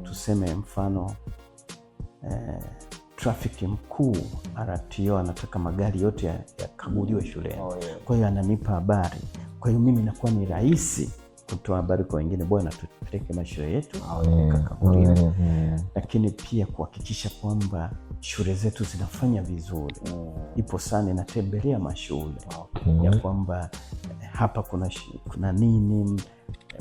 tuseme mfano traffic mkuu RTO anataka magari yote yakaguliwe shuleni. Kwa hiyo ananipa habari. Kwa hiyo mimi nakuwa ni rahisi kutoa habari kwa wengine, bwana tupeleke mashule yetu kakaguliwe. Lakini pia kuhakikisha kwamba shule zetu zinafanya vizuri. Ipo sana natembelea mashule ya kwamba hapa kuna nini,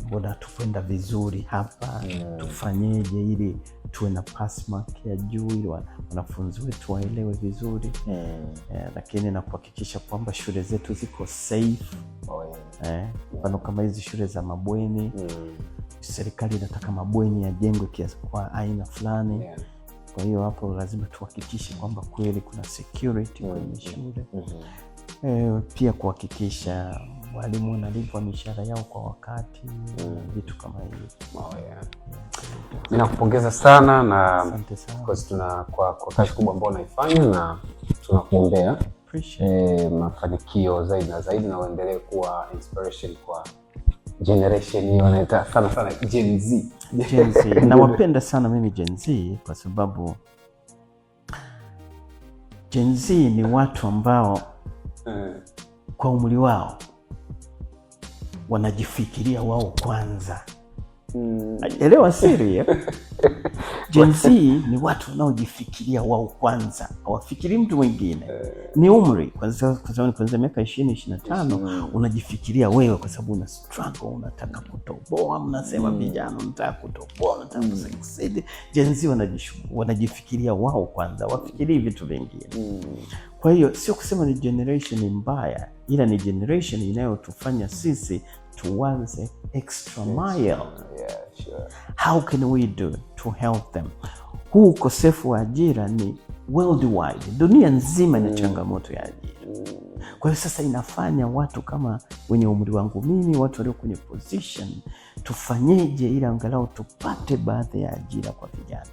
mbona tufenda vizuri hapa, tufanyeje ili tuwe na pass mark ya juu ili wanafunzi wetu waelewe vizuri. Lakini na kuhakikisha kwamba shule zetu ziko safe. Mfano kama hizi shule za mabweni, serikali inataka mabweni yajengwe kwa aina fulani. Kwa hiyo hapo lazima tuhakikishe kwamba kweli kuna security kwenye shule. Pia kuhakikisha walimu wanalipwa mishahara yao kwa wakati, vitu kama hivyo. Mimi nakupongeza sana na asante sana kwa kazi kubwa ambayo unaifanya, na tunakuombea mafanikio zaidi na zaidi, na uendelee kuwa inspiration kwa generation hiyo wanaita sana Gen Z. Nawapenda sana mimi Gen Z kwa sababu Gen Z ni watu ambao kwa umri wao wanajifikiria wao kwanza. Elewa siri. Gen Z ni watu wanaojifikiria wao kwanza, hawafikiri mtu mwingine. Ni umri kwanza miaka 20-25 unajifikiria wewe, kwa sababu una struggle, unataka kutoboa, mnasema vijana unataka kutoboa, unataka kusucceed. Gen Z wanajifikiria wao kwanza, wafikiri vitu vingine. Kwa hiyo sio kusema ni generation mbaya, ila ni generation inayotufanya sisi tuanze extra mile. How can we do to help them? Huu ukosefu wa ajira ni worldwide, dunia nzima ina changamoto ya ajira. Kwa hiyo sasa inafanya watu kama wenye umri wangu mimi, watu walio kwenye position, tufanyeje ili angalau tupate baadhi ya ajira kwa vijana.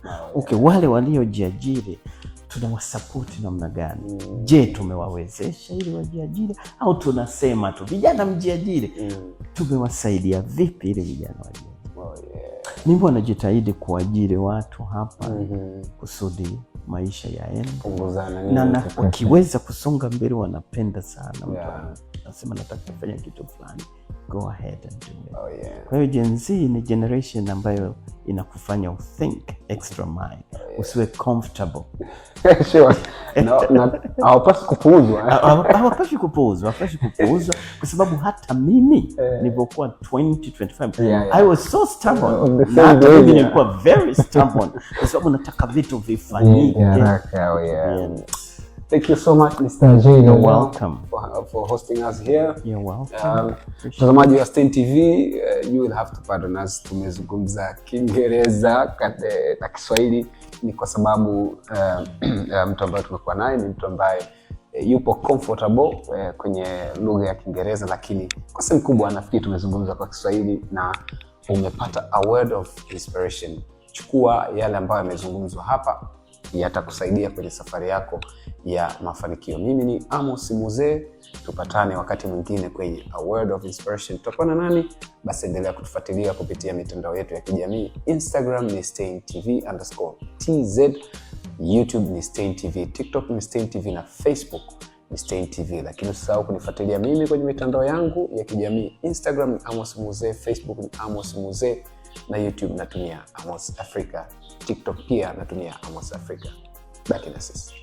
Wale waliojiajiri tunawasapoti namna gani? Je, tumewawezesha ili wajiajiri, au tunasema tu vijana mjiajiri? Tumewasaidia vipi ili vijana wajiajiri? Mimi wanajitahidi kuajiri watu hapa kusudi maisha yaende, na wakiweza kusonga mbele wanapenda sana. nasema nataka kufanya kitu fulani, go ahead and do it. Oh, yeah. Kwa hiyo Gen Z ni generation ambayo inakufanya uthink extra mind. Oh, yeah. Usiwe comfortable. Sure. Hawapaswi kupuuzwa. Hawapaswi kupuuzwa kwa sababu hata mimi nilipokuwa 25 I was so stubborn. Mimi nilikuwa very stubborn kwa sababu nataka vitu vifanyike haraka. Thank you so much, Mr. J. You're welcome for hosting us here. You're welcome. Mtazamaji wa Stein TV, you will have to pardon us. Tumezungumza Kiingereza na Kiswahili ni kwa sababu mtu ambaye tumekuwa naye ni mtu ambaye yupo comfortable kwenye lugha ya Kiingereza, lakini kwa sehemu kubwa nafikiri tumezungumza kwa Kiswahili na umepata a word of inspiration. Chukua yale ambayo yamezungumzwa hapa, yatakusaidia kwenye safari yako ya mafanikio. Mimi ni Amos Muzee, tupatane wakati mwingine kwenye A Word of Inspiration. Tutakuwa na nani? Basi endelea kutufuatilia kupitia mitandao yetu ya kijamii. Instagram ni StainTV_TZ, YouTube ni Stein TV, TikTok ni Stein TV na Facebook ni Stein TV. Lakini usisahau kunifuatilia mimi kwenye mitandao yangu ya kijamii. Instagram ni Amos Muzee, Facebook ni Amos Muzee na YouTube natumia Amos Africa. TikTok pia natumia Amos Africa. Back in the system.